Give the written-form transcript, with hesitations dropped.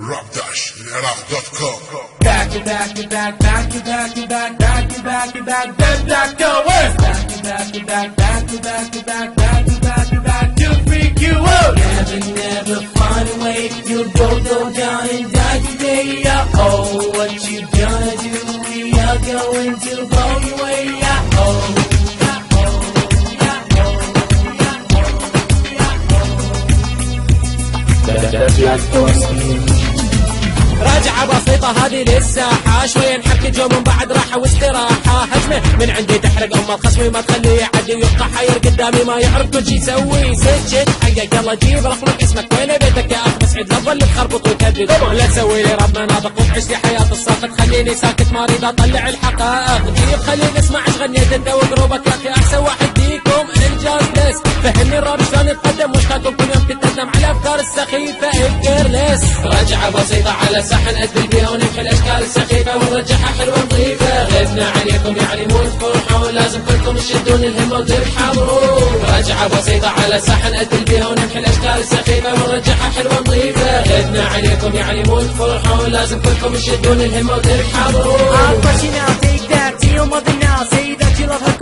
Rap-Iraq.com. Back to back to back, back to back to back, back to back to back, back to back, back to back to back, back to back to back, back to back to back, to freak you out. Never find a way. You'll go down and die today. Oh, what you gonna do? We are going to blow you away. راجعة بسيطة هذه للساحة، شوية نحكي جو من بعد راحة واستراحة. هجمة من عندي تحرق أم الخصمي ما تخليه يعدي ويبقى حير قدامي ما يعرف كل شي يسوي. سجل حقك يلا جيب رقمك اسمك وين بيتك يا أخ بس عيد لا تظل تخربط وتهدد. لا تسوي لي رب مناطق وتعيش لي حياة الساقط، خليني ساكت ما أريد أطلع الحقائق. جيب خليني أسمع إيش غنيت أنت وقروبك يا أخي أحسن واحد فيكم إنجاز بس. فهمني الراب شلون يتقدم وش تاكل كل يوم تتندم على أفكار السخيفة الكيرلس. راجعة بسيطة على ساحن أدل بيها ونمحي الأشكال السخيفة ونرجعها حلوة نظيفة. غيبنا عليكم يعني مو تفرحون، لازم كلكم تشدون الهمة وتتحضرون. راجعة بسيطة على ساحن أدل بيها ونمحي الأشكال السخيفة ونرجعها حلوة نظيفة. غيبنا عليكم يعني مو تفرحون، لازم كلكم تشدون الهمة وتتحضرون. I'll crush you now, take that to your mother now. Say that you love her